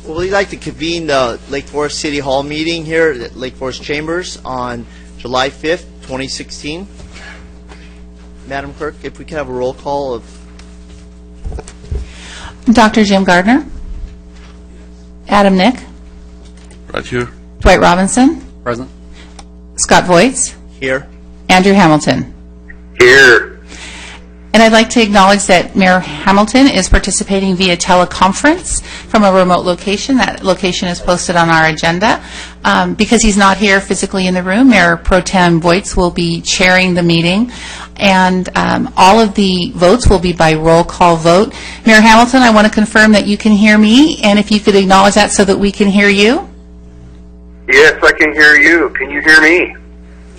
Well, we'd like to convene the Lake Forest City Hall meeting here at Lake Forest Chambers on July 5th, 2016. Madam Clerk, if we could have a roll call of... Dr. Jim Gardner. Adam Nick. Right here. Dwight Robinson. Present. Scott Voights. Here. Andrew Hamilton. Here. And I'd like to acknowledge that Mayor Hamilton is participating via teleconference from a remote location. That location is posted on our agenda. Because he's not here physically in the room, Mayor Pro Tem Voights will be chairing the meeting. And all of the votes will be by roll call vote. Mayor Hamilton, I want to confirm that you can hear me, and if you could acknowledge that so that we can hear you. Yes, I can hear you. Can you hear me?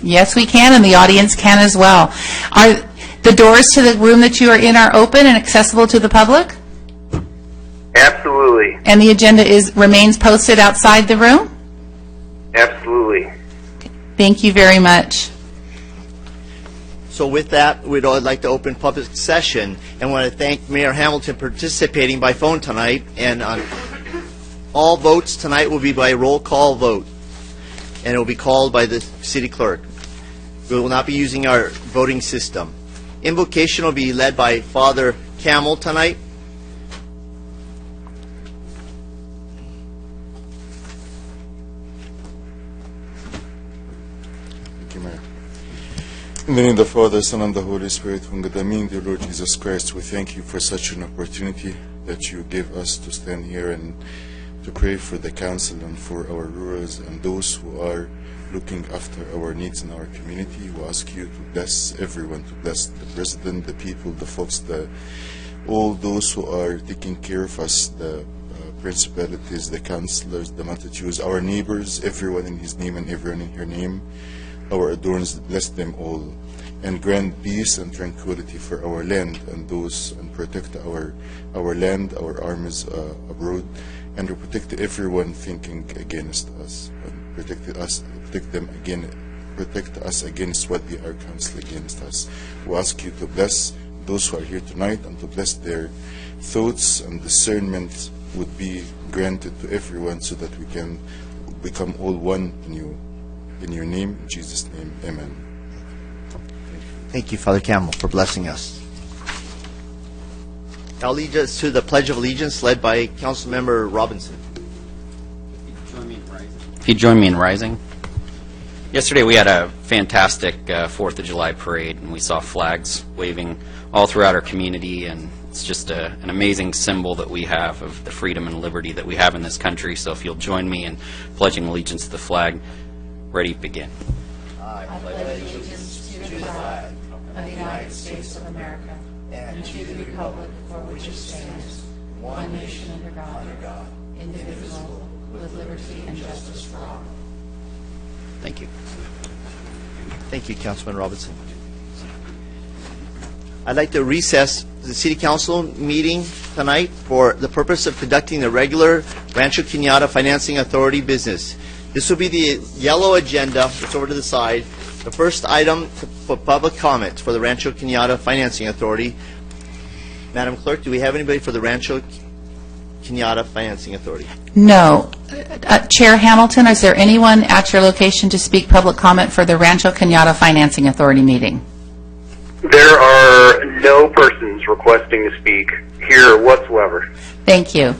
Yes, we can, and the audience can as well. Are the doors to the room that you are in are open and accessible to the public? Absolutely. And the agenda remains posted outside the room? Absolutely. Thank you very much. So with that, we'd all like to open public session and want to thank Mayor Hamilton participating by phone tonight. And all votes tonight will be by roll call vote, and it will be called by the city clerk. We will not be using our voting system. Invocation will be led by Father Camel tonight. Thank you, Mayor. In the name of the Father, Son, and the Holy Spirit, whom God mean, dear Lord Jesus Christ, we thank you for such an opportunity that you gave us to stand here and to pray for the council and for our rurals and those who are looking after our needs in our community. We ask you to bless everyone, to bless the president, the people, the folks, all those who are taking care of us, the principalities, the councilors, the multitudes, our neighbors, everyone in his name and everyone in her name, our adorns, bless them all, and grant peace and tranquility for our land and those, and protect our land, our armies abroad, and to protect everyone thinking against us, and protect us against what they are counsel against us. We ask you to bless those who are here tonight and to bless their thoughts, and discernment would be granted to everyone so that we can become all one in you. In your name, in Jesus' name, amen. Thank you, Father Camel, for blessing us. Now lead us to the Pledge of Allegiance led by Councilmember Robinson. If you join me in rising. Yesterday we had a fantastic 4th of July parade, and we saw flags waving all throughout our community, and it's just an amazing symbol that we have of the freedom and liberty that we have in this country. So if you'll join me in pledging allegiance to the flag. Ready, begin. I pledge allegiance to the flag of the United States of America and to the republic for which it stands, one nation under God, indivisible, with liberty and justice for all. Thank you. Thank you, Councilman Robinson. I'd like to recess the City Council meeting tonight for the purpose of conducting the regular Rancho Cañada Financing Authority business. This will be the yellow agenda. It's over to the side. The first item for public comment for the Rancho Cañada Financing Authority. Madam Clerk, do we have anybody for the Rancho Cañada Financing Authority? No. Chair Hamilton, is there anyone at your location to speak public comment for the Rancho Cañada Financing Authority meeting? There are no persons requesting to speak here whatsoever. Thank you.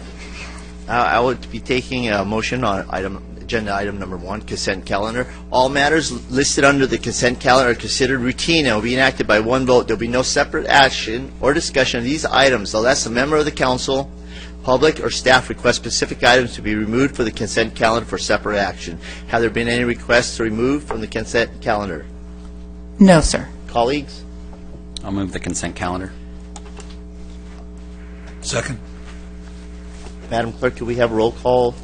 I would be taking a motion on agenda item number 1, consent calendar. All matters listed under the consent calendar are considered routine and will be enacted by one vote. There will be no separate action or discussion of these items unless a member of the council, public, or staff request specific items to be removed for the consent calendar for separate action. Have there been any requests to remove from the consent calendar? No, sir. Colleagues? I'll move the consent calendar. Second. Madam Clerk, do we have a roll call?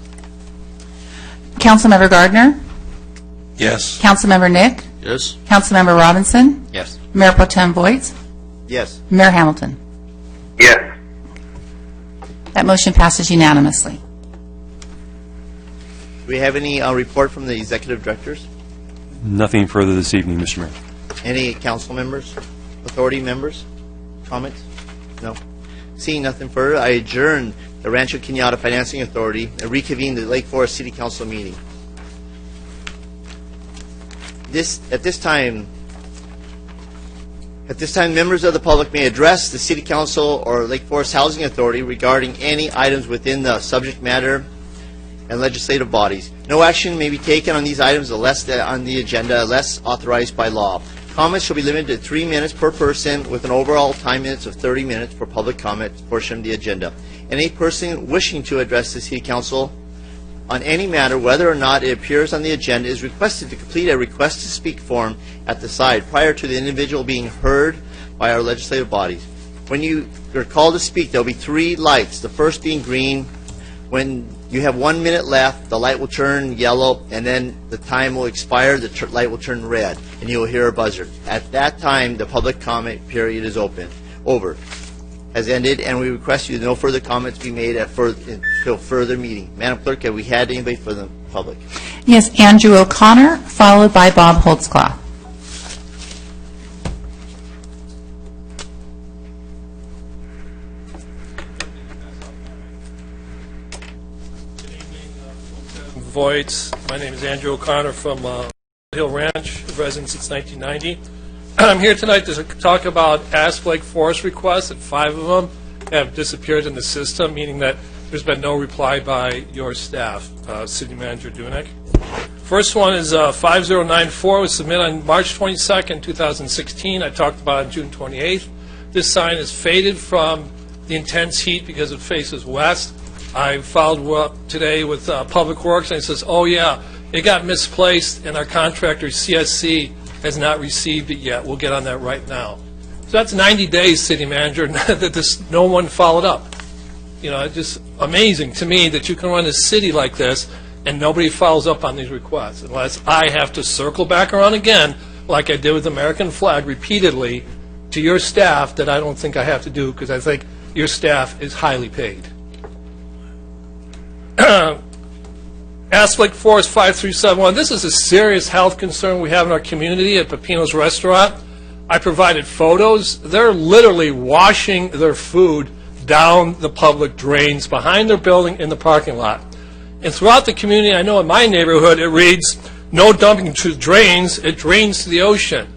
Councilmember Gardner? Yes. Councilmember Nick? Yes. Councilmember Robinson? Yes. Mayor Pro Tem Voights? Yes. Mayor Hamilton? Yes. That motion passes unanimously. Do we have any report from the executive directors? Nothing further this evening, Mr. Mayor. Any council members, authority members, comments? No. Seeing nothing further, I adjourn the Rancho Quinata Financing Authority, and reconvene the Lake Forest City Council meeting. At this time, members of the public may address the City Council or Lake Forest Housing Authority regarding any items within the subject matter and legislative bodies. No action may be taken on these items on the agenda unless authorized by law. Comments shall be limited to 3 minutes per person with an overall time limit of 30 minutes for public comment portion of the agenda. Any person wishing to address the City Council on any matter, whether or not it appears on the agenda, is requested to complete a request to speak form at the side prior to the individual being heard by our legislative bodies. When you are called to speak, there will be 3 lights, the first being green. When you have 1 minute left, the light will turn yellow, and then the time will expire, the light will turn red, and you will hear a buzzer. At that time, the public comment period is has ended, and we request you no further comments be made until further meeting. Madam Clerk, have we had anybody for the public? Yes, Andrew O'Connor, followed by Bob Holtzclaw. Voights. My name is Andrew O'Connor from Hill Ranch, resident since 1990. I'm here tonight to talk about Ask Lake Forest requests, and 5 of them have disappeared in the system, meaning that there's been no reply by your staff, City Manager Dunick. First one is 5094, was submitted on March 22nd, 2016. I talked about it on June 28th. This sign is faded from the intense heat because it faces west. I followed up today with Public Works, and it says, oh yeah, it got misplaced, and our contractor, CSC, has not received it yet. We'll get on that right now. So that's 90 days, City Manager, that no one followed up. You know, it's just amazing to me that you can run a city like this and nobody follows up on these requests, unless I have to circle back around again, like I did with the American flag repeatedly, to your staff that I don't think I have to do, because I think your staff is highly paid. Ask Lake Forest 5371. This is a serious health concern we have in our community at Pepino's Restaurant. I provided photos. They're literally washing their food down the public drains behind their building in the parking lot. And throughout the community, I know in my neighborhood, it reads, no dumping to drains, it drains to the ocean.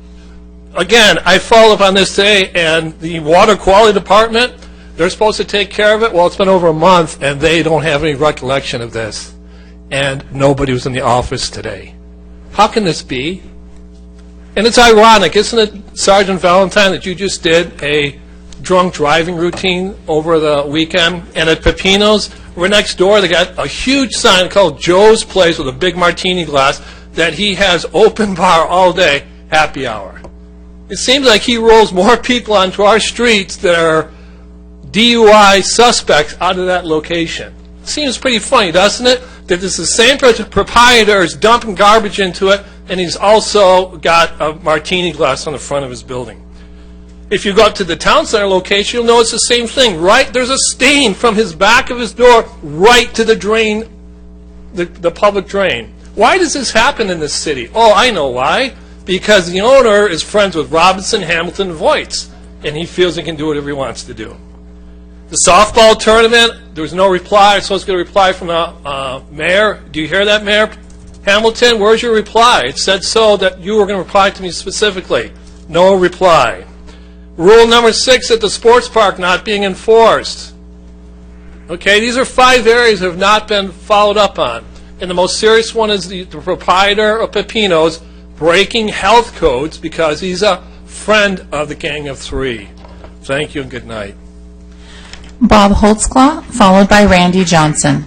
Again, I followed up on this today, and the Water Quality Department, they're supposed to take care of it. Well, it's been over a month, and they don't have any recollection of this. And nobody was in the office today. How can this be? And it's ironic, isn't it, Sergeant Valentine, that you just did a drunk driving routine over the weekend? And at Pepino's, we're next door, they got a huge sign called Joe's Place with a big martini glass that he has open bar all day, happy hour. It seems like he rolls more people onto our streets that are DUI suspects out of that location. Seems pretty funny, doesn't it? That this is the same proprietor is dumping garbage into it, and he's also got a martini glass on the front of his building. If you go up to the town center location, you'll notice the same thing. Right, there's a stain from his back of his door right to the drain, the public drain. Why does this happen in this city? Oh, I know why. Because the owner is friends with Robinson, Hamilton, and Voights, and he feels he can do whatever he wants to do. The softball tournament, there was no reply. I was supposed to get a reply from the mayor. Do you hear that, Mayor Hamilton? Where's your reply? It said so that you were going to reply to me specifically. No reply. Rule number 6 at the sports park not being enforced. Okay, these are 5 areas that have not been followed up on. And the most serious one is the proprietor of Pepino's breaking health codes because he's a friend of the Gang of 3. Thank you and good night. Bob Holtzclaw, followed by Randy Johnson.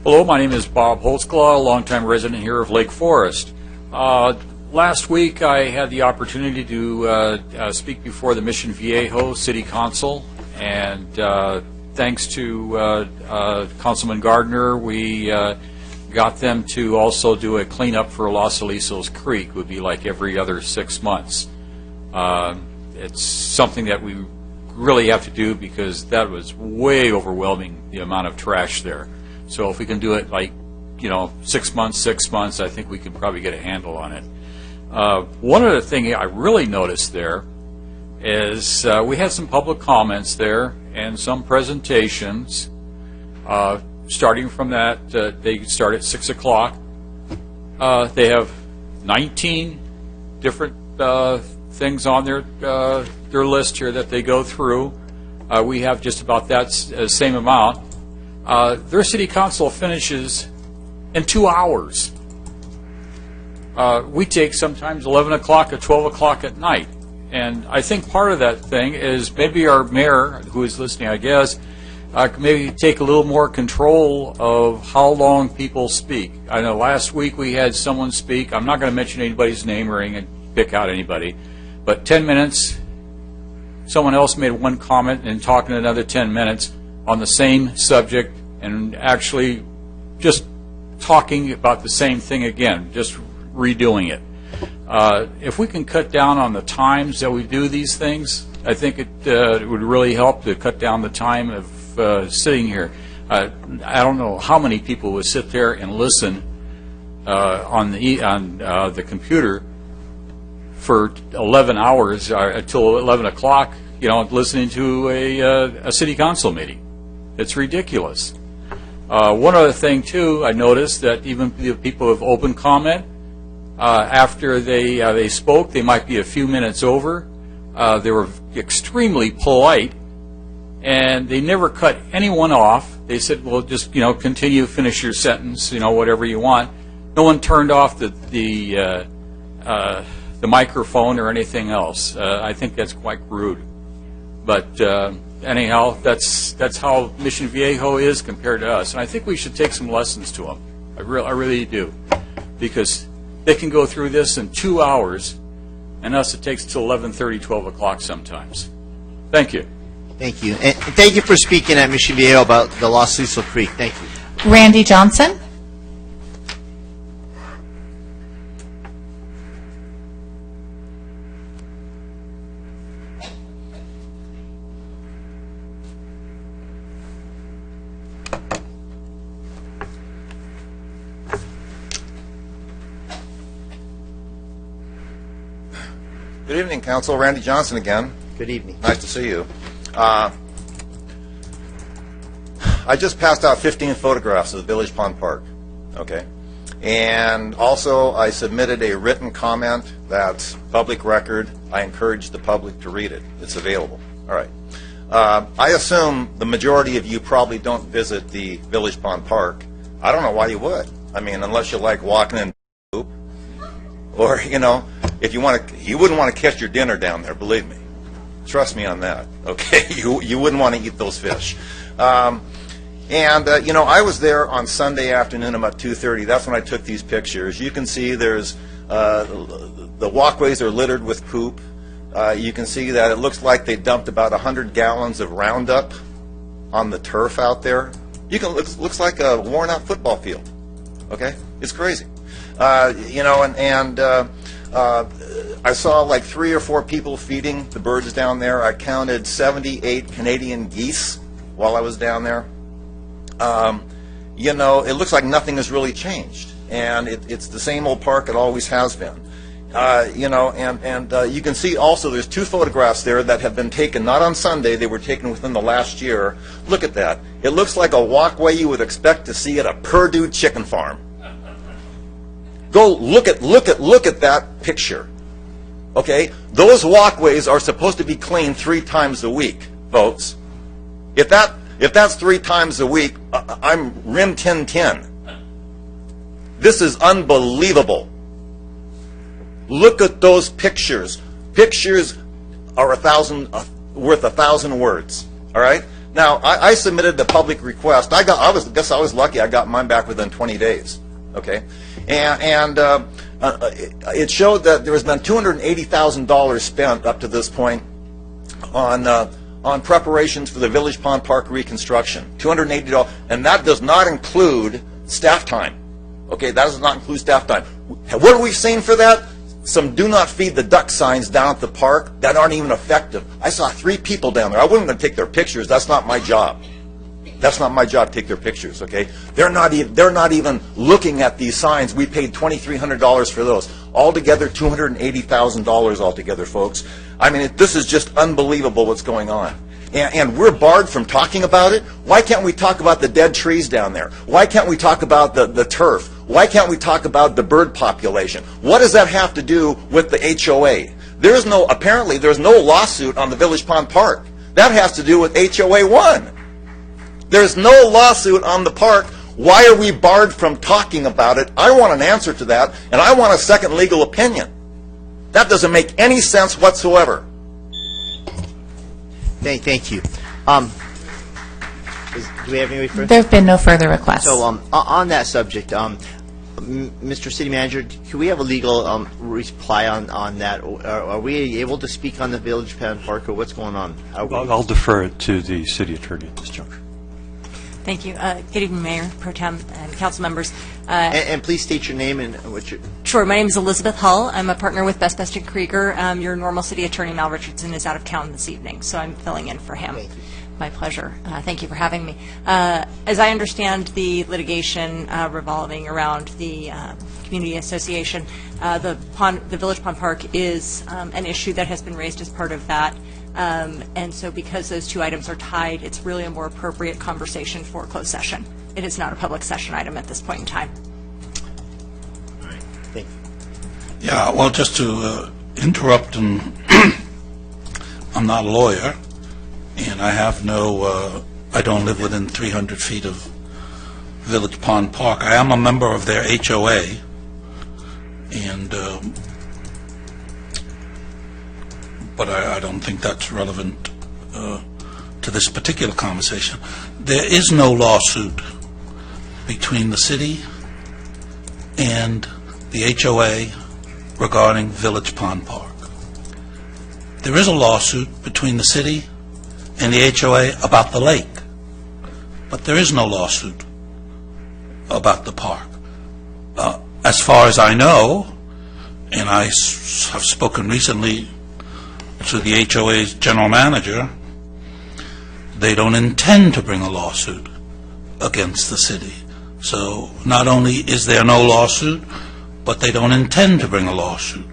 Hello, my name is Bob Holtzclaw, a longtime resident here of Lake Forest. Last week I had the opportunity to speak before the Mission Viejo City Council, and thanks to Councilman Gardner, we got them to also do a cleanup for Los Alisos Creek. It would be like every other 6 months. It's something that we really have to do because that was way overwhelming, the amount of trash there. So if we can do it like, 6 months, I think we can probably get a handle on it. One other thing I really noticed there is we had some public comments there and some presentations. Starting from that, they start at 6 o'clock. They have 19 different things on their list here that they go through. We have just about that same amount. Their city council finishes in 2 hours. We take sometimes 11 o'clock or 12 o'clock at night. And I think part of that thing is maybe our mayor, who is listening, I guess, maybe take a little more control of how long people speak. I know last week we had someone speak. I'm not going to mention anybody's name or pick out anybody, but 10 minutes. Someone else made one comment and talking another 10 minutes on the same subject and actually just talking about the same thing again, just redoing it. If we can cut down on the times that we do these things, I think it would really help to cut down the time of sitting here. I don't know how many people would sit there and listen on the computer for 11 hours until 11 o'clock, listening to a city council meeting. It's ridiculous. One other thing, too, I noticed that even the people of open comment, after they spoke, they might be a few minutes over. They were extremely polite, and they never cut anyone off. They said, well, just, continue, finish your sentence, whatever you want. No one turned off the microphone or anything else. I think that's quite rude. But anyhow, that's how Mission Viejo is compared to us. And I think we should take some lessons to them. I really do. Because they can go through this in 2 hours, and us it takes till 11:30, 12 o'clock sometimes. Thank you. Thank you. And thank you for speaking at Mission Viejo about the Lost Cecil Creek. Thank you. Randy Johnson. Good evening, Council. Randy Johnson again. Good evening. Nice to see you. I just passed out 15 photographs of the Village Pond Park, okay? And also, I submitted a written comment that's public record. I encourage the public to read it. It's available. All right. I assume the majority of you probably don't visit the Village Pond Park. I don't know why you would. I mean, unless you like walking in poop, or, if you wouldn't want to catch your dinner down there, believe me. Trust me on that, okay? You wouldn't want to eat those fish. I was there on Sunday afternoon about 2:30. That's when I took these pictures. You can see there's the walkways are littered with poop. You can see that it looks like they dumped about 100 gallons of Roundup on the turf out there. Looks like a worn-out football field, okay? It's crazy. I saw like 3 or 4 people feeding the birds down there. I counted 78 Canadian geese while I was down there. It looks like nothing has really changed, and it's the same old park it always has been. You can see also there's 2 photographs there that have been taken, not on Sunday, they were taken within the last year. Look at that. It looks like a walkway you would expect to see at a Purdue chicken farm. Go look at that picture. Okay? Those walkways are supposed to be cleaned 3 times a week, folks. If that's 3 times a week, I'm rim 1010. This is unbelievable. Look at those pictures. Pictures are worth 1,000 words. All right. Now I submitted the public request. I was lucky. I got mine back within 20 days. Okay, and it showed that there has been $280,000 spent up to this point on preparations for the Village Pond Park reconstruction. $280, and that does not include staff time. Okay, that does not include staff time. What are we seeing for that? Some do not feed the duck signs down at the park that aren't even effective. I saw 3 people down there. I wasn't going to take their pictures. That's not my job. That's not my job to take their pictures, okay? They're not even looking at these signs. We paid $2,300 for those. Altogether, $280,000 altogether, folks. I mean, this is just unbelievable what's going on. And we're barred from talking about it? Why can't we talk about the dead trees down there? Why can't we talk about the turf? Why can't we talk about the bird population? What does that have to do with the HOA? Apparently there's no lawsuit on the Village Pond Park. That has to do with HOA 1. There's no lawsuit on the park. Why are we barred from talking about it? I want an answer to that, and I want a second legal opinion. That doesn't make any sense whatsoever. Thank you. Do we have any further? There have been no further requests. So on that subject, Mr. City Manager, can we have a legal reply on that? Are we able to speak on the Village Pond Park, or what's going on? I'll defer it to the city attorney at this juncture. Thank you. Good evening, Mayor, Pro Tem, and council members. And please state your name and what your... Sure. My name is Elizabeth Hull. I'm a partner with Best Best & Krieger. Your normal city attorney, Mal Richardson, is out of town this evening, so I'm filling in for him. Thank you. My pleasure. Thank you for having me. As I understand the litigation revolving around the community association, the Village Pond Park is an issue that has been raised as part of that. And so because those two items are tied, it's really a more appropriate conversation for closed session. It is not a public session item at this point in time. All right. Thank you. Yeah, well, just to interrupt, and I'm not a lawyer, and I have I don't live within 300 feet of Village Pond Park. I am a member of their HOA, and but I don't think that's relevant to this particular conversation. There is no lawsuit between the city and the HOA regarding Village Pond Park. There is a lawsuit between the city and the HOA about the lake, but there is no lawsuit about the park. As far as I know, and I have spoken recently to the HOA's general manager, they don't intend to bring a lawsuit against the city. So not only is there no lawsuit, but they don't intend to bring a lawsuit.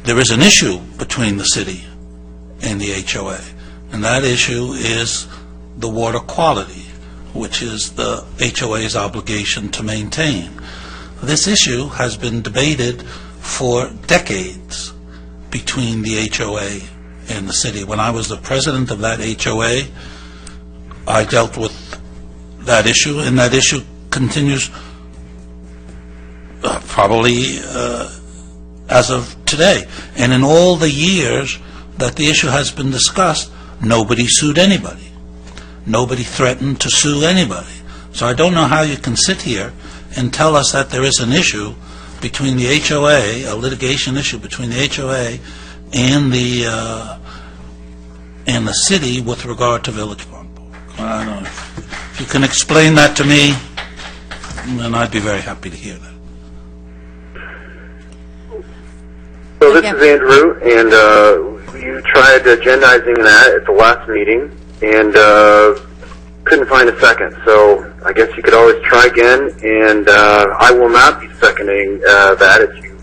There is an issue between the city and the HOA, and that issue is the water quality, which is the HOA's obligation to maintain. This issue has been debated for decades between the HOA and the city. When I was the president of that HOA, I dealt with that issue, and that issue continues probably as of today. And in all the years that the issue has been discussed, nobody sued anybody. Nobody threatened to sue anybody. So I don't know how you can sit here and tell us that there is an issue between the HOA, a litigation issue between the HOA and the city with regard to Village Pond Park. I don't know. If you can explain that to me, then I'd be very happy to hear that. So this is Andrew, and you tried agendizing that at the last meeting, and couldn't find a second. So I guess you could always try again, and I will not be seconding that if you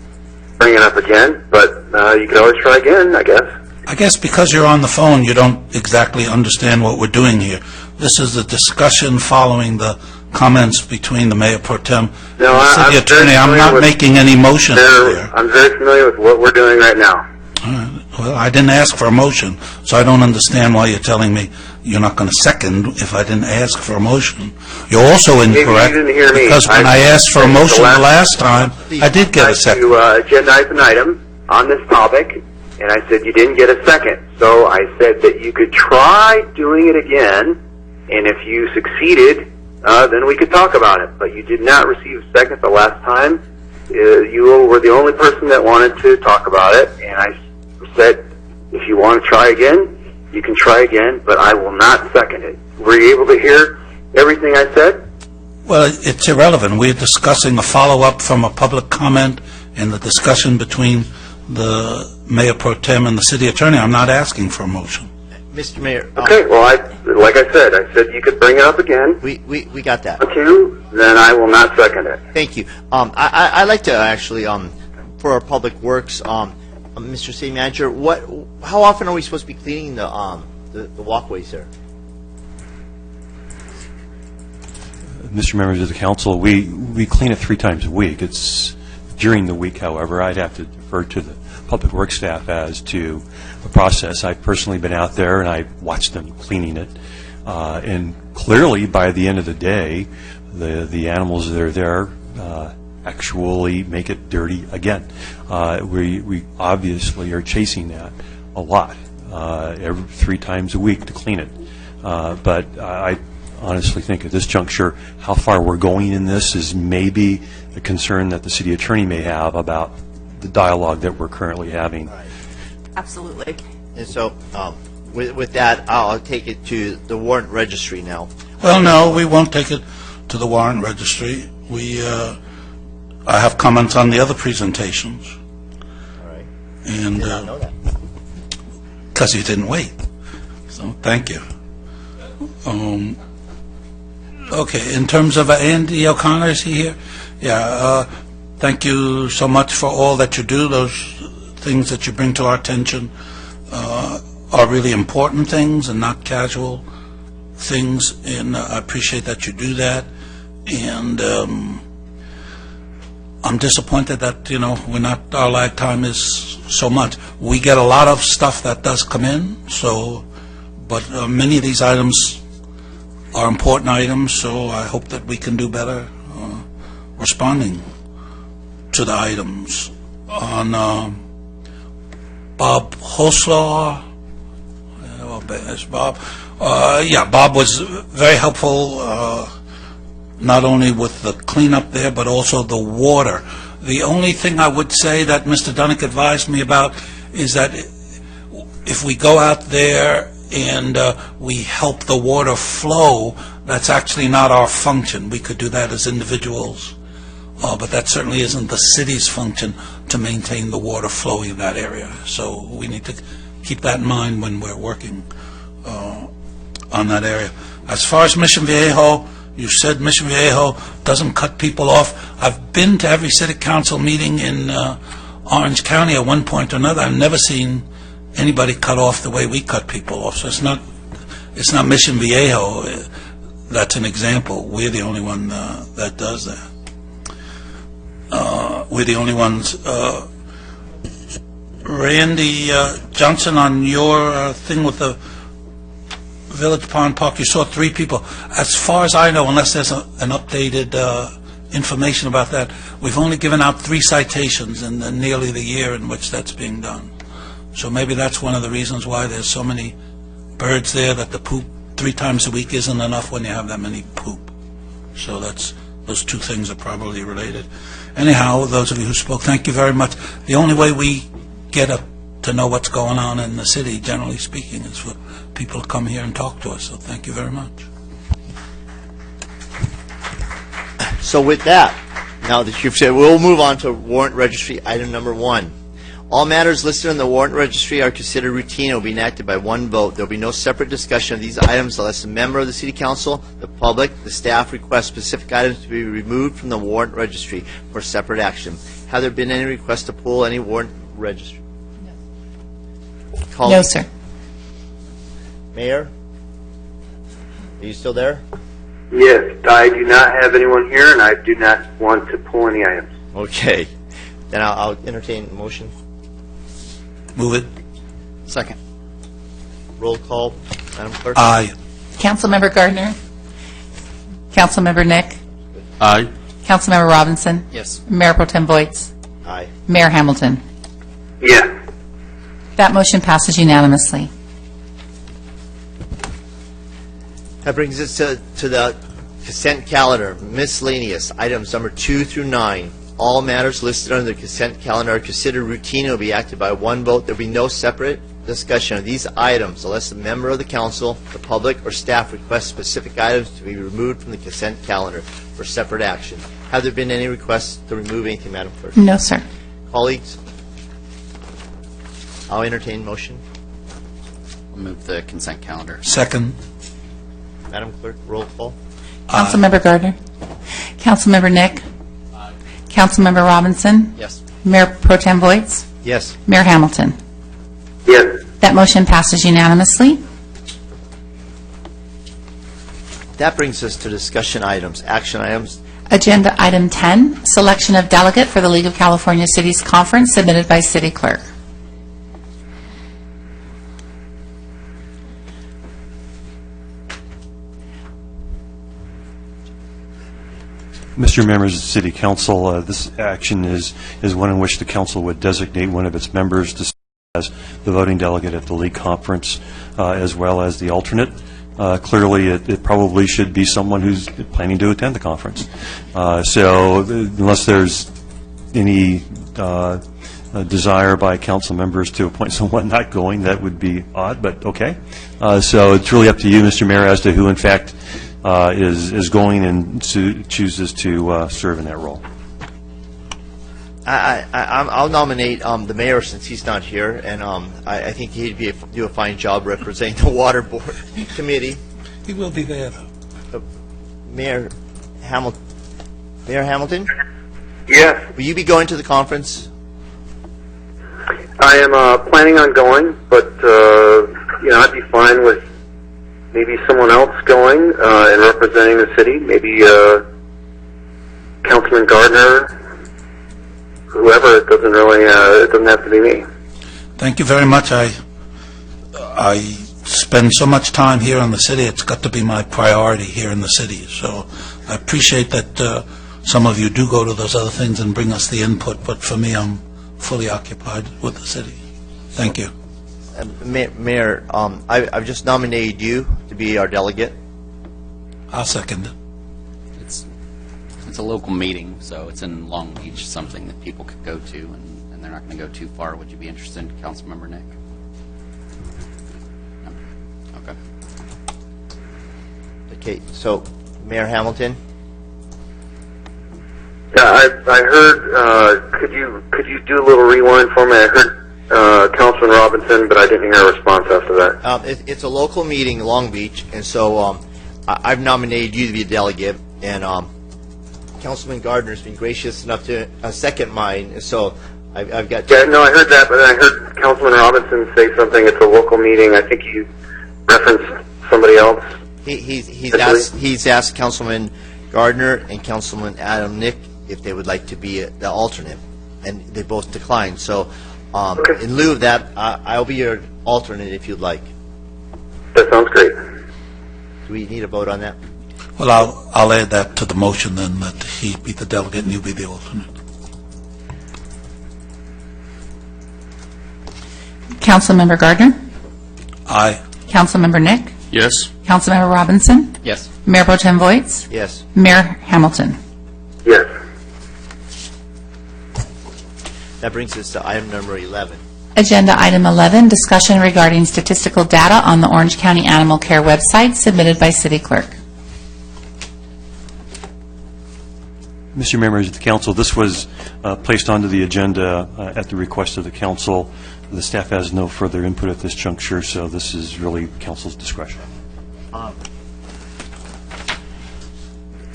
bring it up again, but you could always try again, I guess. I guess because you're on the phone, you don't exactly understand what we're doing here. This is a discussion following the comments between the Mayor Pro Tem and the City Attorney. I'm not making any motions here. I'm very familiar with what we're doing right now. Well, I didn't ask for a motion, so I don't understand why you're telling me you're not going to second if I didn't ask for a motion. You're also incorrect, you didn't hear me. because when I asked for a motion the last time, I did get a second. You agendized an item on this topic, and I said you didn't get a second. So I said that you could try doing it again, and if you succeeded, then we could talk about it. But you did not receive a second the last time. You were the only person that wanted to talk about it, and I said, if you want to try again, you can try again, but I will not second it. Were you able to hear everything I said? Well, it's irrelevant. We're discussing a follow-up from a public comment in the discussion between the Mayor Pro Tem and the City Attorney. I'm not asking for a motion. Mr. Mayor. Okay, well, like I said you could bring it up again. We got that. To, then I will not second it. Thank you. I'd like to actually, for our public works, Mr. City Manager, how often are we supposed to be cleaning the walkways there? Mr. Members of the council, we clean it 3 times a week. It's during the week, however, I'd have to defer to the public works staff as to the process. I've personally been out there and I've watched them cleaning it. And clearly, by the end of the day, the animals that are there actually make it dirty again. We obviously are chasing that a lot, every 3 times a week to clean it. But I honestly think at this juncture, how far we're going in this is maybe a concern that the city attorney may have about the dialogue that we're currently having. Absolutely. And so, with that, I'll take it to the warrant registry now. Well, no, we won't take it to the warrant registry. I have comments on the other presentations. All right. And Did not know that. because you didn't wait. So thank you. Okay, in terms of Andy O'Connor, is he here? Yeah, thank you so much for all that you do. Those things that you bring to our attention are really important things and not casual things, and I appreciate that you do that. And I'm disappointed that, our lag time is so much. We get a lot of stuff that does come in, but many of these items are important items, so I hope that we can do better responding to the items. On Bob Hoslaw, there's Bob. Bob was very helpful, not only with the cleanup there, but also the water. The only thing I would say that Mr. Dunick advised me about is that if we go out there and we help the water flow, that's actually not our function. We could do that as individuals, but that certainly isn't the city's function to maintain the water flowing in that area. So we need to keep that in mind when we're working on that area. As far as Mission Viejo, you said Mission Viejo doesn't cut people off. I've been to every city council meeting in Orange County at one point or another. I've never seen anybody cut off the way we cut people off. So it's not Mission Viejo. That's an example. We're the only one that does that. We're the only ones. Randy Johnson, on your thing with the Village Pond Park, you saw 3 people. As far as I know, unless there's an updated information about that, we've only given out 3 citations in nearly the year in which that's being done. So maybe that's one of the reasons why there's so many birds there, that the poop 3 times a week isn't enough when you have that many poop. So those 2 things are probably related. Anyhow, those of you who spoke, thank you very much. The only way we get to know what's going on in the city, generally speaking, is for people to come here and talk to us. So thank you very much. So with that, now that you've said, we'll move on to warrant registry item number 1. All matters listed in the warrant registry are considered routine and will be enacted by one vote. There will be no separate discussion of these items unless a member of the City Council, the public, the staff requests specific items to be removed from the warrant registry for separate action. Have there been any requests to pull any warrant registry? No, sir. Mayor? Are you still there? Yes, I do not have anyone here, and I do not want to pull any items. Okay. Then I'll entertain a motion. Move it. Second. Roll call, Madam Clerk. Aye. Councilmember Gardner? Councilmember Nick? Aye. Councilmember Robinson? Yes. Mayor Pro Tem Voights? Aye. Mayor Hamilton? Yes. That motion passes unanimously. That brings us to the consent calendar, miscellaneous, items number 2 through 9. All matters listed on the consent calendar are considered routine and will be acted by one vote. There will be no separate discussion of these items unless a member of the council, the public, or staff requests specific items to be removed from the consent calendar for separate action. Have there been any requests to remove anything, Madam Clerk? No, sir. Colleagues, I'll entertain motion. I'll move the consent calendar. Second. Madam Clerk, roll call. Councilmember Gardner. Councilmember Nick. Councilmember Robinson. Yes. Mayor Pro Tem Voights. Yes. Mayor Hamilton. Yes. That motion passes unanimously. That brings us to discussion items, action items. Agenda item 10, selection of delegate for the League of California Cities Conference, submitted by City Clerk. Mr. Members of the City Council, this action is one in which the council would designate one of its members to serve as the voting delegate at the League Conference, as well as the alternate. Clearly, it probably should be someone who's planning to attend the conference. So unless there's any desire by council members to appoint someone not going, that would be odd, but okay. So it's really up to you, Mr. Mayor, as to who, in fact, is going and chooses to serve in that role. I'll nominate the mayor since he's not here, and I think he'd do a fine job representing the Water Board Committee. He will be there, though. Mayor Hamilton, Yes. will you be going to the conference? I am planning on going, but I'd be fine with maybe someone else going and representing the city. Maybe Councilman Gardner, whoever. It doesn't really. It doesn't have to be me. Thank you very much. I spend so much time here in the city, it's got to be my priority here in the city. So I appreciate that some of you do go to those other things and bring us the input, but for me, I'm fully occupied with the city. Thank you. Mayor, I've just nominated you to be our delegate. I'll second it. It's a local meeting, so it's in Long Beach, something that people could go to, and they're not going to go too far. Would you be interested, Councilmember Nick? No? Okay. Okay, so Mayor Hamilton, Yeah, I heard. Could you do a little rewind for me? I heard Councilman Robinson, but I didn't hear a response after that. it's a local meeting in Long Beach, and so I've nominated you to be a delegate, and Councilman Gardner's been gracious enough to second mine, and so I've got... Yeah, no, I heard that, but I heard Councilman Robinson say something. It's a local meeting. I think you referenced somebody else. He's asked Councilman Gardner and Councilman Adam Nick if they would like to be the alternate, and they both declined. So Okay. in lieu of that, I'll be your alternate if you'd like. That sounds great. Do we need a vote on that? Well, I'll add that to the motion then, that he be the delegate and you be the alternate. Councilmember Gardner. Aye. Councilmember Nick. Yes. Councilmember Robinson. Yes. Mayor Pro Tem Voights. Yes. Mayor Hamilton. Yes. That brings us to item number 11. Agenda item 11, discussion regarding statistical data on the Orange County Animal Care website, submitted by City Clerk. Mr. Members of the Council, this was placed onto the agenda at the request of the Council. The staff has no further input at this juncture, so this is really Council's discretion.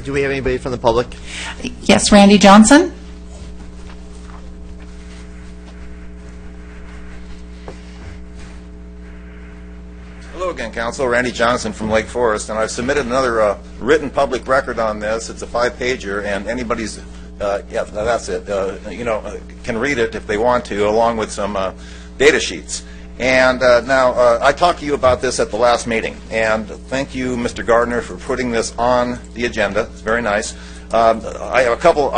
Do we have anybody from the public? Yes, Randy Johnson. Hello again, Council. Randy Johnson from Lake Forest, and I've submitted another written public record on this. It's a 5-pager, and anybody's, yeah, that's it, can read it if they want to, along with some data sheets. And now, I talked to you about this at the last meeting, and thank you, Mr. Gardner, for putting this on the agenda. It's very nice. I have a couple,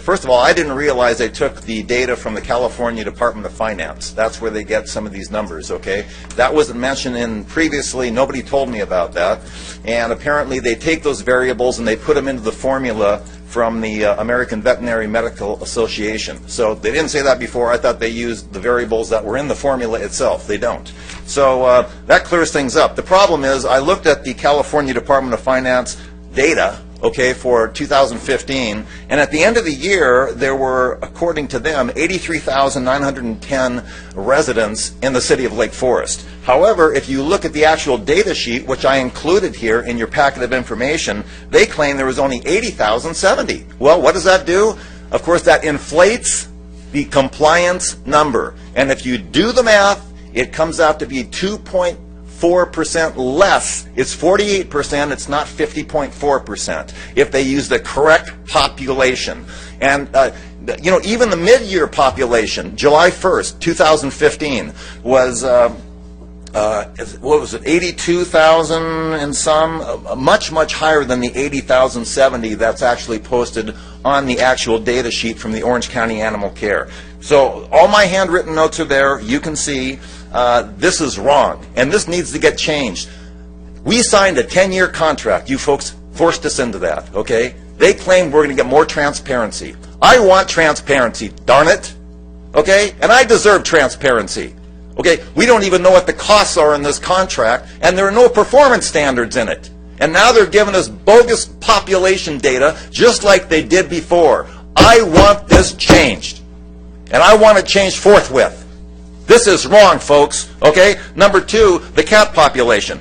first of all, I didn't realize they took the data from the California Department of Finance. That's where they get some of these numbers, okay? That wasn't mentioned in previously. Nobody told me about that. And apparently they take those variables and they put them into the formula from the American Veterinary Medical Association. So they didn't say that before. I thought they used the variables that were in the formula itself. They don't. So that clears things up. The problem is I looked at the California Department of Finance data okay, for 2015, and at the end of the year, there were, according to them, 83,910 residents in the city of Lake Forest. However, if you look at the actual data sheet, which I included here in your packet of information, they claim there was only 80,070. Well, what does that do? Of course, that inflates the compliance number. And if you do the math, it comes out to be 2.4% less. It's 48%, it's not 50.4%, if they use the correct population. And, you know, even the mid-year population, July 1st, 2015, was, what was it, 82,000 and some, much, much higher than the 80,070 that's actually posted on the actual data sheet from the Orange County Animal Care. So all my handwritten notes are there. You can see this is wrong, and this needs to get changed. We signed a 10-year contract. You folks forced us into that, okay? They claim we're going to get more transparency. I want transparency, darn it, okay? And I deserve transparency. Okay, we don't even know what the costs are in this contract, and there are no performance standards in it. And now they're giving us bogus population data, just like they did before. I want this changed, and I want it changed forthwith. This is wrong, folks, okay? Number two, the cat population.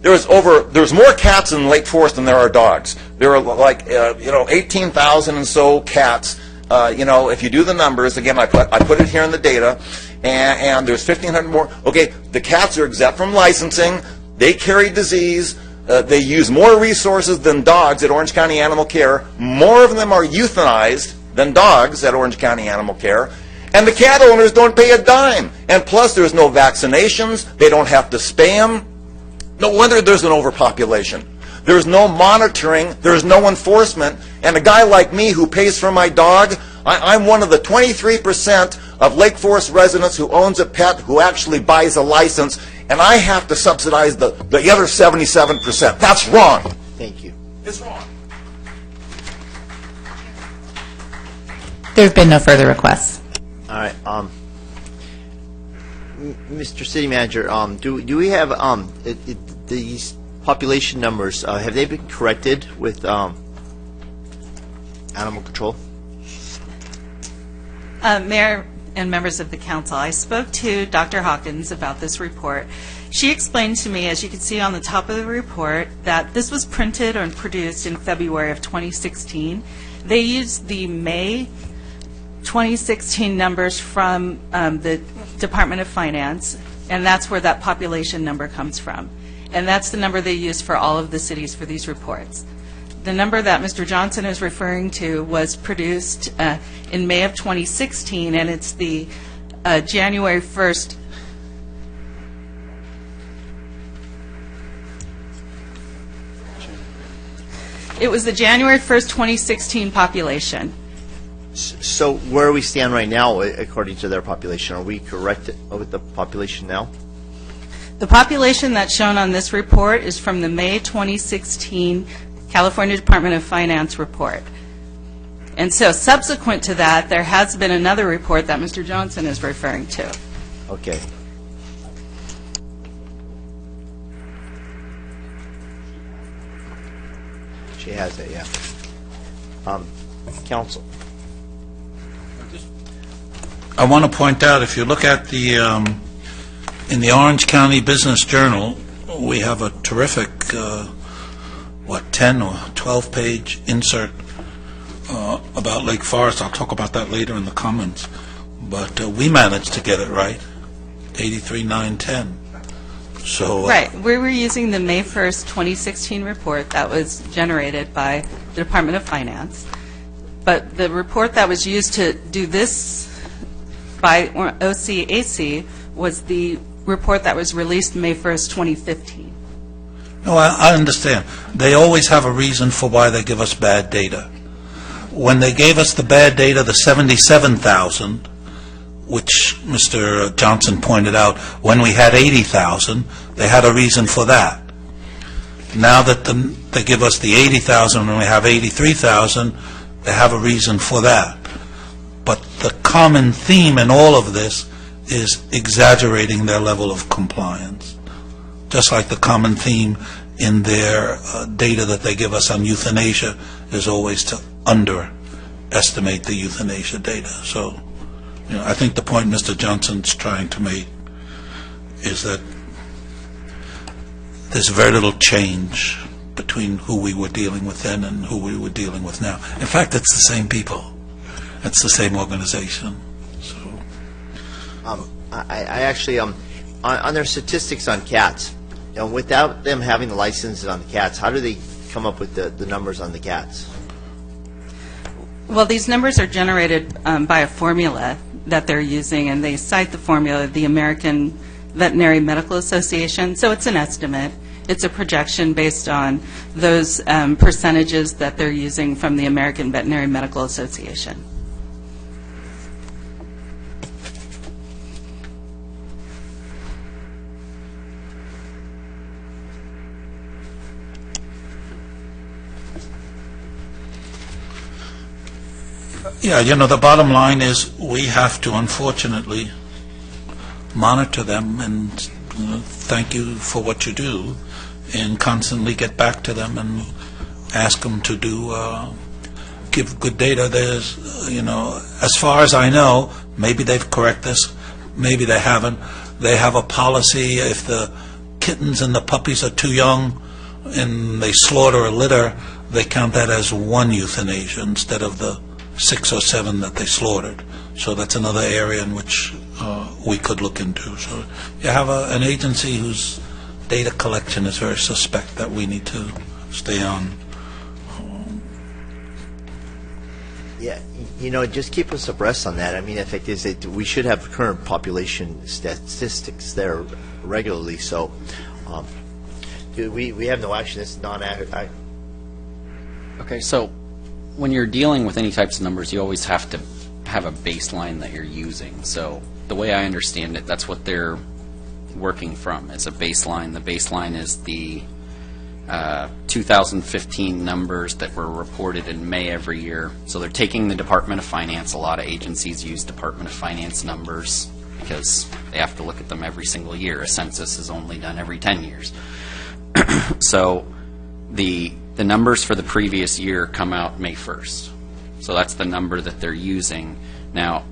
There's more cats in Lake Forest than there are dogs. There are like, 18,000 and so cats. If you do the numbers, again, I put it here in the data, and there's 1,500 more. Okay, the cats are exempt from licensing. They carry disease. They use more resources than dogs at Orange County Animal Care. More of them are euthanized than dogs at Orange County Animal Care. And the cat owners don't pay a dime. And plus, there's no vaccinations. They don't have to spay them. No wonder there's an overpopulation. There's no monitoring. There's no enforcement. And a guy like me who pays for my dog, I'm one of the 23% of Lake Forest residents who owns a pet who actually buys a license, and I have to subsidize the other 77%. That's wrong. Thank you. It's wrong. There have been no further requests. All right. Mr. City Manager, do we have these population numbers? Have they been corrected with animal control? Mayor and members of the council, I spoke to Dr. Hawkins about this report. She explained to me, as you can see on the top of the report, that this was printed and produced in February of 2016. They used the May 2016 numbers from the Department of Finance, and that's where that population number comes from. And that's the number they use for all of the cities for these reports. The number that Mr. Johnson is referring to was produced in May of 2016, and it's the January 1st. It was the January 1st, 2016 population. So where we stand right now, according to their population, are we correct with the population now? The population that's shown on this report is from the May 2016 California Department of Finance report. And so subsequent to that, there has been another report that Mr. Johnson is referring to. Okay. She has it, yeah. Council. I want to point out, if you look at the, in the Orange County Business Journal, we have a terrific, 10 or 12-page insert about Lake Forest. I'll talk about that later in the comments. But we managed to get it right, 83,910. So Right. We were using the May 1st, 2016 report that was generated by the Department of Finance. But the report that was used to do this by OCAC was the report that was released May 1st, 2015. No, I understand. They always have a reason for why they give us bad data. When they gave us the bad data, the 77,000, which Mr. Johnson pointed out, when we had 80,000, they had a reason for that. Now that they give us the 80,000 when we have 83,000, they have a reason for that. But the common theme in all of this is exaggerating their level of compliance. Just like the common theme in their data that they give us on euthanasia is always to underestimate the euthanasia data. So, I think the point Mr. Johnson's trying to make is that there's very little change between who we were dealing with then and who we were dealing with now. In fact, it's the same people. It's the same organization. So, I actually, on their statistics on cats, without them having the licenses on the cats, how do they come up with the numbers on the cats? Well, these numbers are generated by a formula that they're using, and they cite the formula, the American Veterinary Medical Association. So it's an estimate. It's a projection based on those percentages that they're using from the American Veterinary Medical Association. yeah, the bottom line is we have to, unfortunately, monitor them and thank you for what you do, and constantly get back to them and ask them to give good data. There's, as far as I know, maybe they've corrected this, maybe they haven't. They have a policy, if the kittens and the puppies are too young and they slaughter a litter, they count that as one euthanasia instead of the 6 or 7 that they slaughtered. So that's another area in which we could look into. So you have an agency whose data collection is very suspect that we need to stay on. Yeah, just keep us abreast on that. I mean, the fact is that we should have current population statistics there regularly. So, we have no action. It's Okay, so when you're dealing with any types of numbers, you always have to have a baseline that you're using. So the way I understand it, that's what they're working from. It's a baseline. The baseline is the 2015 numbers that were reported in May every year. So they're taking the Department of Finance. A lot of agencies use Department of Finance numbers because they have to look at them every single year. A census is only done every 10 years. So the numbers for the previous year come out May 1st. So that's the number that they're using. Now,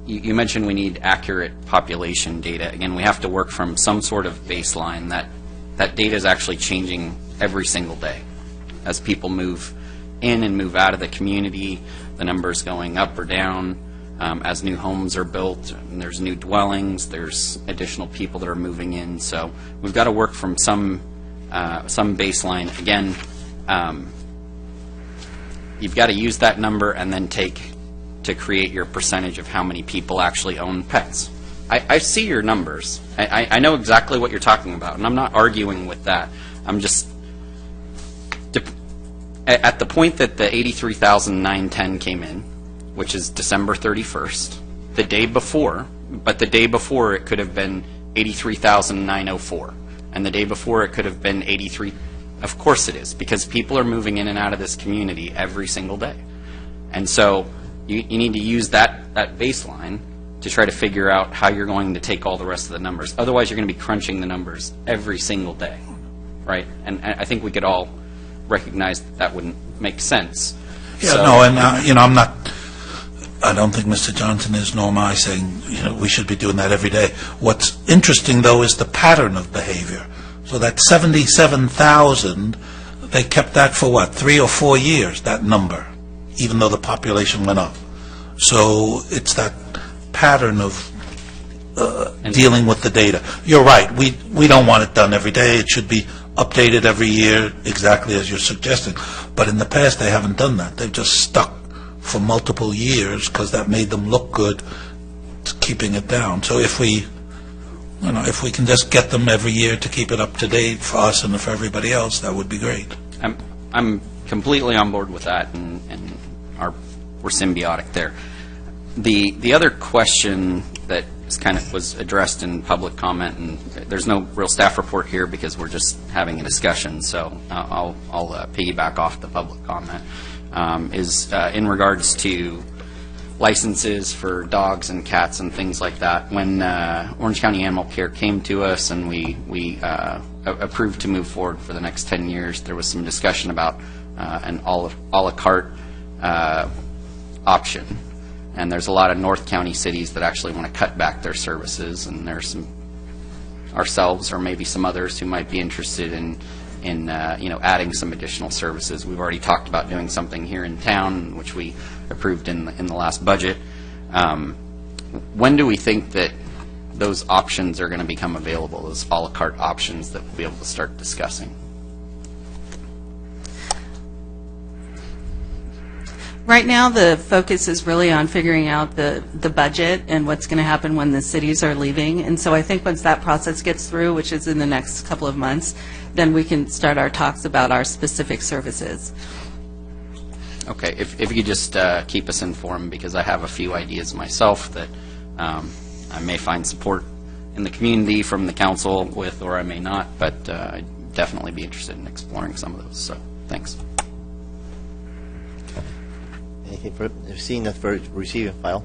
you mentioned we need accurate population data. Again, we have to work from some sort of baseline. That data is actually changing every single day. As people move in and move out of the community, the number's going up or down. As new homes are built, and there's new dwellings, there's additional people that are moving in. So we've got to work from some baseline. Again, you've got to use that number and then to create your percentage of how many people actually own pets. I see your numbers. I know exactly what you're talking about, and I'm not arguing with that. I'm just, at the point that the 83,910 came in, which is December 31st, the day before it could have been 83,904, and the day before it could have been 83. Of course it is, because people are moving in and out of this community every single day. And so you need to use that baseline to try to figure out how you're going to take all the rest of the numbers. Otherwise, you're going to be crunching the numbers every single day, right? And I think we could all recognize that wouldn't make sense. Yeah, So- no, and, I don't think Mr. Johnson is, nor am I, saying, we should be doing that every day. What's interesting, though, is the pattern of behavior. So that 77,000, they kept that for 3 or 4 years, that number, even though the population went up. So it's that pattern of dealing with the data. You're right, we don't want it done every day. It should be updated every year, exactly as you're suggesting. But in the past, they haven't done that. They've just stuck for multiple years because that made them look good, keeping it down. So if we can just get them every year to keep it up to date for us and for everybody else, that would be great. I'm completely on board with that, and we're symbiotic there. The other question that was addressed in public comment, and there's no real staff report here because we're just having a discussion, so I'll piggyback off the public comment, is in regards to licenses for dogs and cats and things like that. When Orange County Animal Care came to us and we approved to move forward for the next 10 years, there was some discussion about an a la carte option. And there's a lot of North County cities that actually want to cut back their services, and there's some ourselves or maybe some others who might be interested in adding some additional services. We've already talked about doing something here in town, which we approved in the last budget. When do we think that those options are going to become available, those a la carte options that we'll be able to start discussing? Right now, the focus is really on figuring out the budget and what's going to happen when the cities are leaving. And so I think once that process gets through, which is in the next couple of months, then we can start our talks about our specific services. Okay, if you could just keep us informed, because I have a few ideas myself that I may find support in the community from the council with, or I may not, but I'd definitely be interested in exploring some of those. So, thanks. Anything for seeing that for receiving file?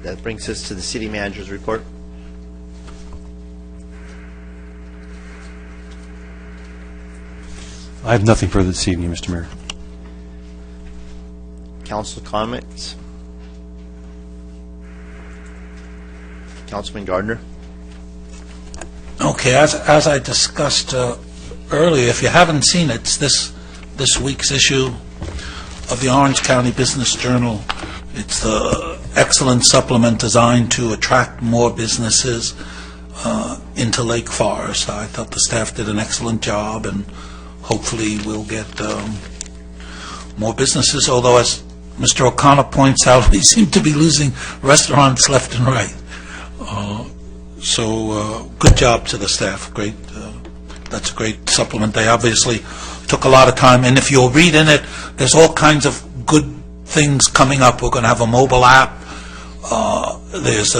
That brings us to the city manager's report. I have nothing further this evening, Mr. Mayor. Council comments. Councilman Gardner. Okay, as I discussed earlier, if you haven't seen it, it's this week's issue of the Orange County Business Journal. It's the excellent supplement designed to attract more businesses into Lake Forest. I thought the staff did an excellent job, and hopefully we'll get more businesses, although as Mr. O'Connor points out, we seem to be losing restaurants left and right. So good job to the staff. Great. That's a great supplement. They obviously took a lot of time, and if you'll read in it, there's all kinds of good things coming up. We're going to have a mobile app. There's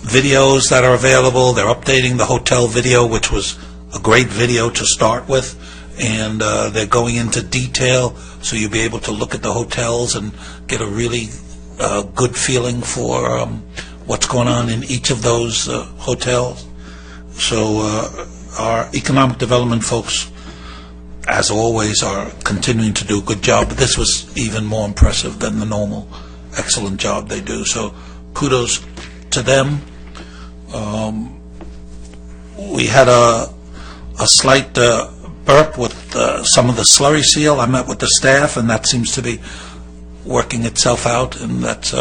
videos that are available. They're updating the hotel video, which was a great video to start with, and they're going into detail, so you'll be able to look at the hotels and get a really good feeling for what's going on in each of those hotels. So our economic development folks, as always, are continuing to do a good job, but this was even more impressive than the normal excellent job they do. So kudos to them. We had a slight burp with some of the slurry seal. I met with the staff, and that seems to be working itself out, and that's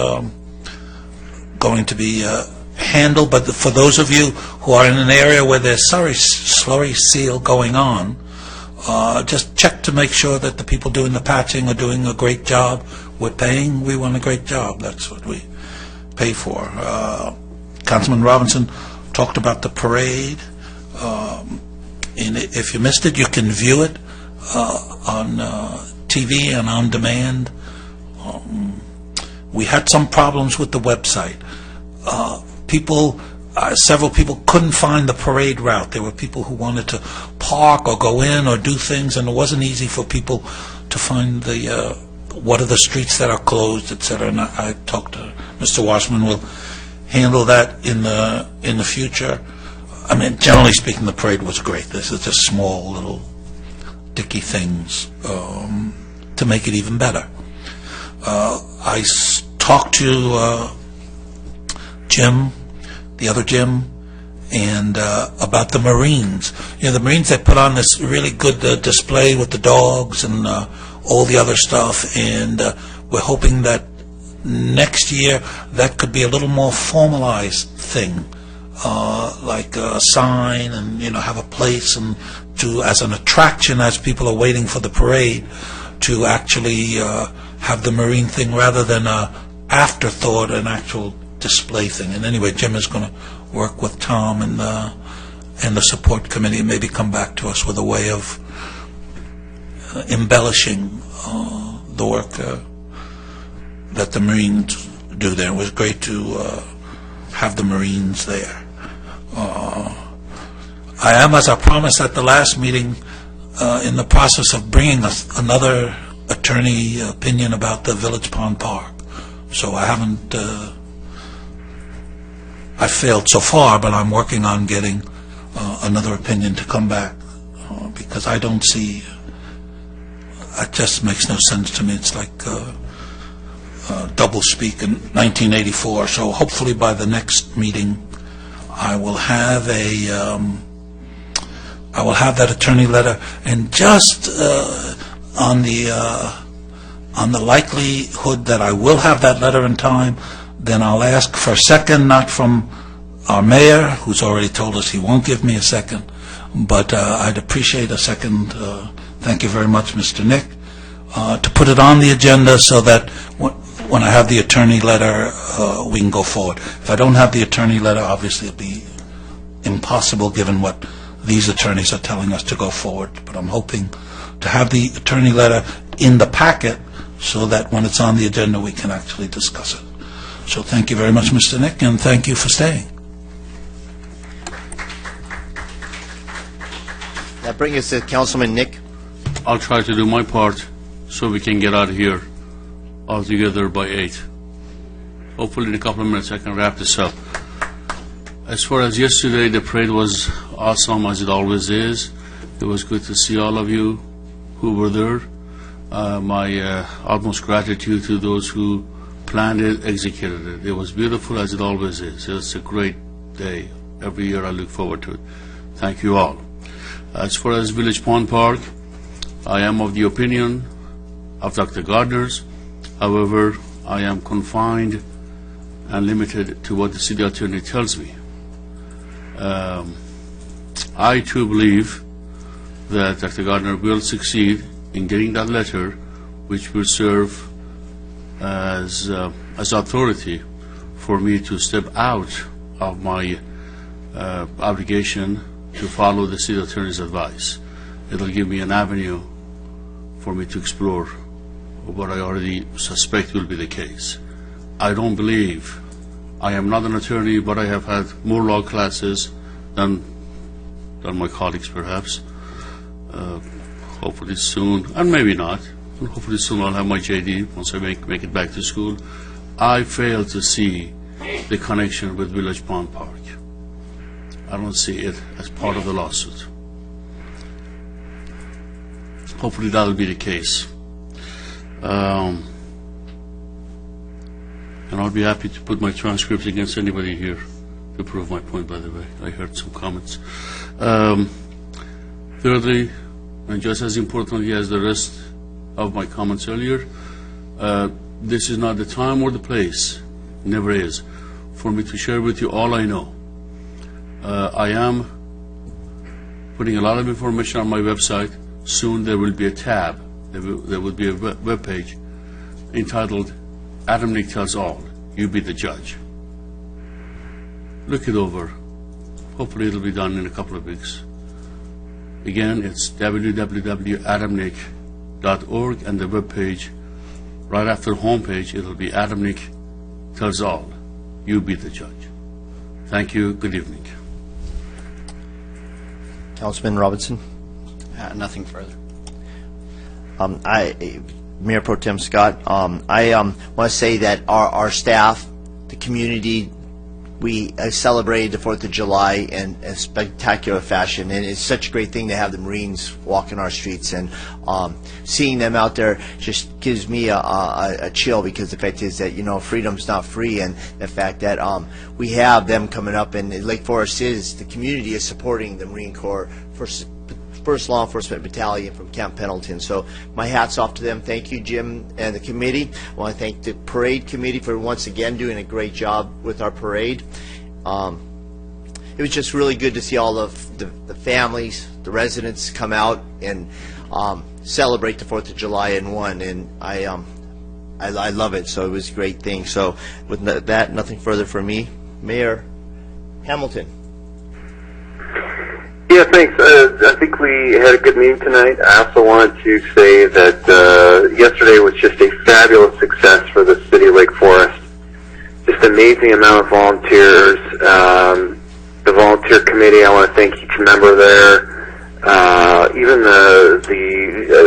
going to be handled. But for those of you who are in an area where there's slurry seal going on, just check to make sure that the people doing the patching are doing a great job. We're paying, we want a great job. That's what we pay for. Councilman Robinson talked about the parade. And if you missed it, you can view it on TV and on demand. We had some problems with the website. Several people couldn't find the parade route. There were people who wanted to park or go in or do things, and it wasn't easy for people to find what are the streets that are closed, etc. And I talked to Mr. Washman. Will handle that in the future. I mean, generally speaking, the parade was great. This is just small little dicky things to make it even better. I talked to Jim, the other Jim, and about the Marines. You know, the Marines, they put on this really good display with the dogs and all the other stuff, and we're hoping that next year that could be a little more formalized thing, like a sign, and have a place, and to as an attraction as people are waiting for the parade, to actually have the Marine thing rather than a afterthought, an actual display thing. And anyway, Jim is going to work with Tom and the support committee, and maybe come back to us with a way of embellishing the work that the Marines do there. It was great to have the Marines there. I am, as I promised at the last meeting, in the process of bringing another attorney opinion about the Village Pond Park. So I haven't, I failed so far, but I'm working on getting another opinion to come back because I don't see, it just makes no sense to me. It's like double speak in 1984. So hopefully by the next meeting, I will have that attorney letter, and just on the likelihood that I will have that letter in time, then I'll ask for a second, not from our mayor, who's already told us he won't give me a second, but I'd appreciate a second. Thank you very much, Mr. Nick, to put it on the agenda so that when I have the attorney letter, we can go forward. If I don't have the attorney letter, obviously it'll be impossible given what these attorneys are telling us to go forward. But I'm hoping to have the attorney letter in the packet so that when it's on the agenda, we can actually discuss it. So thank you very much, Mr. Nick, and thank you for staying. That brings us to Councilman Nick. I'll try to do my part so we can get out of here all together by 8. Hopefully in a couple of minutes I can wrap this up. As far as yesterday, the parade was awesome, as it always is. It was good to see all of you who were there. My utmost gratitude to those who planned it, executed it. It was beautiful, as it always is. It's a great day. Every year I look forward to it. Thank you all. As far as Village Pond Park, I am of the opinion of Dr. Gardner's. However, I am confined and limited to what the city attorney tells me. I too believe that Dr. Gardner will succeed in getting that letter, which will serve as authority for me to step out of my obligation to follow the city attorney's advice. It'll give me an avenue for me to explore what I already suspect will be the case. I don't believe, I am not an attorney, but I have had more law classes than my colleagues perhaps. Hopefully soon, and maybe not, hopefully soon I'll have my JD once I make it back to school. I fail to see the connection with Village Pond Park. I don't see it as part of the lawsuit. Hopefully that'll be the case. And I'll be happy to put my transcripts against anybody here to prove my point, by the way. I heard some comments. Thirdly, and just as importantly as the rest of my comments earlier, this is not the time or the place, never is, for me to share with you all I know. I am putting a lot of information on my website. Soon there will be a tab, there will be a web page entitled Adam Nick Tells All, You Be the Judge. Look it over. Hopefully it'll be done in a couple of weeks. Again, it's www.adamnick.org, and the web page, right after the home page, it'll be Adam Nick Tells All, You Be the Judge. Thank you. Good evening. Councilman Robinson. Nothing further. Mayor Pro Tem Scott, I want to say that our staff, the community, we celebrated the 4th of July in a spectacular fashion, and it's such a great thing to have the Marines walking our streets, and seeing them out there just gives me a chill, because the fact is that, you know, freedom's not free, and the fact that we have them coming up, and Lake Forest the community is supporting the Marine Corps for First Law Enforcement Battalion from Camp Pendleton. So my hat's off to them. Thank you, Jim, and the committee. I want to thank the parade committee for once again doing a great job with our parade. It was just really good to see all of the families, the residents come out and celebrate the 4th of July in one, and I love it. So it was a great thing. So with that, nothing further from me. Mayor Hamilton. Yeah, thanks. I think we had a good meeting tonight. I also wanted to say that yesterday was just a fabulous success for the city of Lake Forest. Just amazing amount of volunteers. The volunteer committee, I want to thank each member there. Even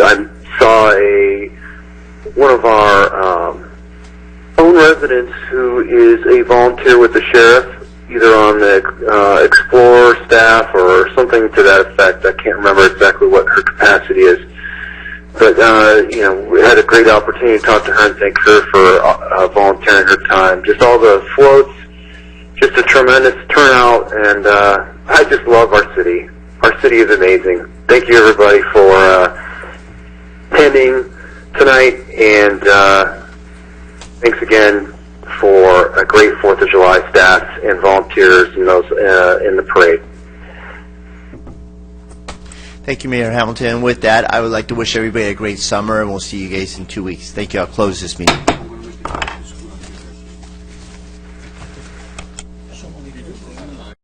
I saw a one of our own residents who is a volunteer with the sheriff, either on the Explorer staff or something to that effect. I can't remember exactly what her capacity is. But, we had a great opportunity to talk to her and thank her for volunteering her time. Just all the floats, just a tremendous turnout, and I just love our city. Our city is amazing. Thank you, everybody, for attending tonight, and thanks again for a great 4th of July staff and volunteers and those in the parade. Thank you, Mayor Hamilton. With that, I would like to wish everybody a great summer, and we'll see you guys in 2 weeks. Thank you. I'll close this meeting.